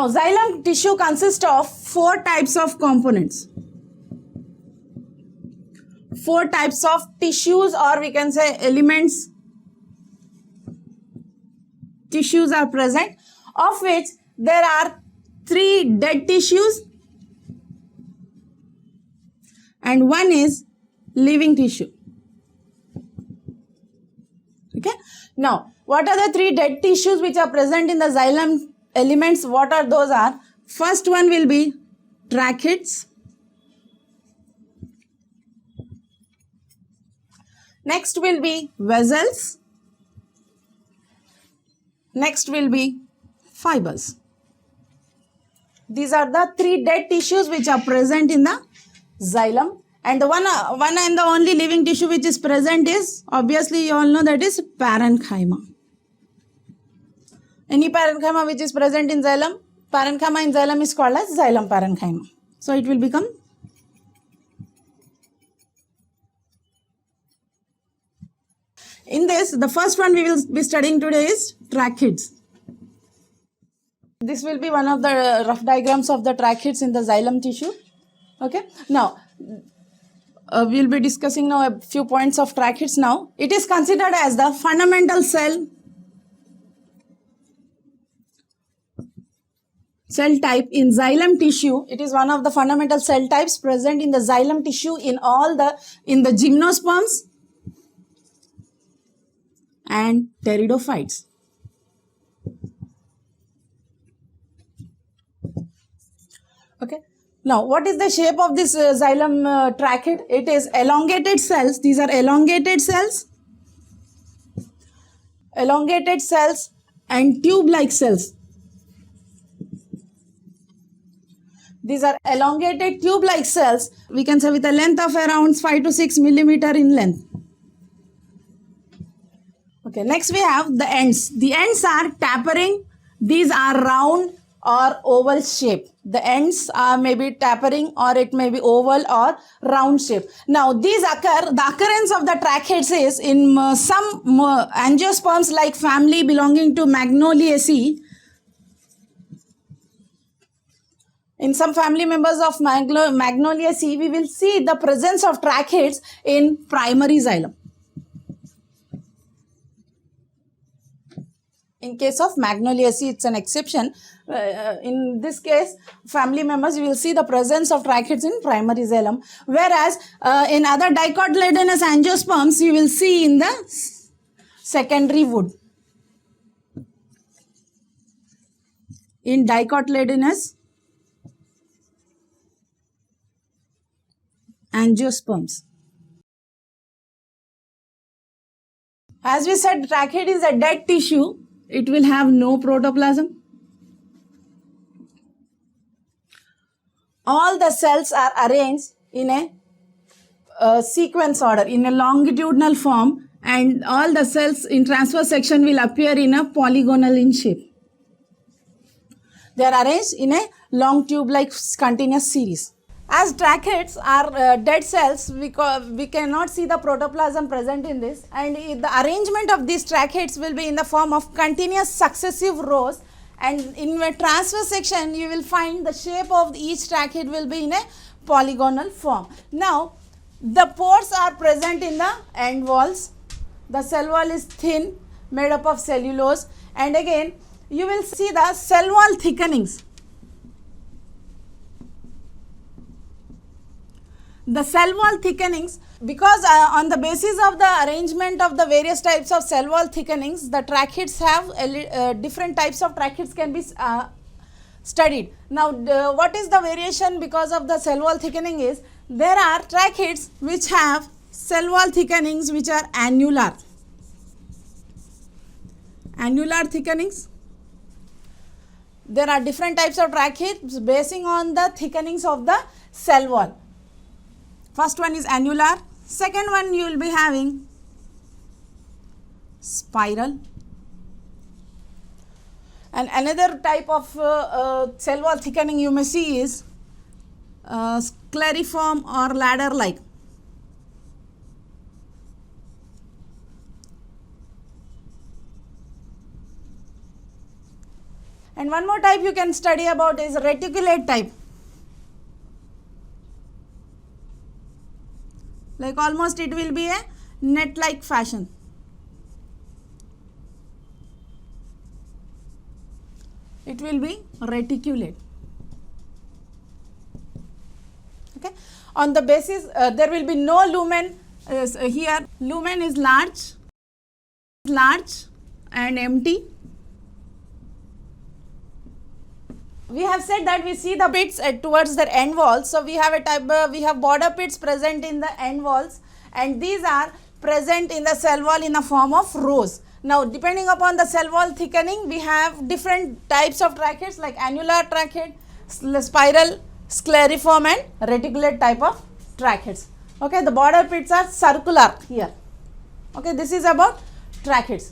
Now, xylem tissue consists of 4 types of components. 4 types of tissues, or we can say elements. Tissues are present, of which there are 3 dead tissues and 1 is living tissue. Okay. Now, what are the 3 dead tissues which are present in the xylem elements? What are those are? First one will be tracheids. Next will be vessels. Next will be fibers. These are the 3 dead tissues which are present in the xylem. And the one and the only living tissue which is present is, obviously you all know, that is parenchyma. Any parenchyma which is present in xylem, parenchyma in xylem is called as xylem parenchyma. So it will become in this, the first one we will be studying today is tracheids. This will be one of the rough diagrams of the tracheids in the xylem tissue. Okay. Now, we will be discussing now a few points of tracheids now. It is considered as the fundamental cell type in xylem tissue. It is one of the fundamental cell types present in the xylem tissue in the gymnosperms and pteridophytes. Okay. Now, what is the shape of this xylem tracheid? It is elongated cells. These are elongated cells. Elongated cells and tube-like cells. These are elongated tube-like cells. We can say with a length of around 5 to 6 millimeter in length. Okay. Next, we have the ends. The ends are tapering. These are round or oval shape. The ends are maybe tapering, or it may be oval or round shape. Now, the occurrence of the tracheids is in some angiosperms like family belonging to Magnoliaceae. In some family members of Magnoliaceae, we will see the presence of tracheids in primary xylem. In case of Magnoliaceae, it's an exception. In this case, family members, you will see the presence of tracheids in primary xylem. Whereas, in other dicotyledonous angiosperms, you will see in the secondary wood. In dicotyledonous angiosperms. As we said, tracheid is a dead tissue. It will have no protoplasm. All the cells are arranged in a sequence order, in a longitudinal form, and all the cells in transverse section will appear in a polygonal in shape. They are arranged in a long tube-like continuous series. As tracheids are dead cells, we cannot see the protoplasm present in this, and the arrangement of these tracheids will be in the form of continuous successive rows, and in a transverse section you will find the shape of each tracheid will be in a polygonal form. Now, the pores are present in the end walls. The cell wall is thin, made up of cellulose, and again you will see the cell wall thickenings. The cell wall thickenings, because on the basis of the arrangement of the various types of cell wall thickenings, the tracheids have different types of tracheids can be studied. Now, what is the variation because of the cell wall thickening is, there are tracheids which have cell wall thickenings which are annular. Annular thickenings. There are different types of tracheids basing on the thickenings of the cell wall. First one is annular. Second one you will be having spiral. And another type of cell wall thickening you may see is scleriform or ladder-like. And one more type you can study about is reticulate type. Like almost it will be a net-like fashion. It will be reticulate. Okay. On the basis, there will be no lumen here. Lumen is large and empty. We have said that we see the pits towards the end walls. So we have a type, we have border pits present in the end walls, and these are present in the cell wall in the form of rows. Now, depending upon the cell wall thickening, we have different types of tracheids like annular tracheid, spiral, scleriform and reticulate type of tracheids. Okay, the border pits are circular here. Okay, this is about tracheids.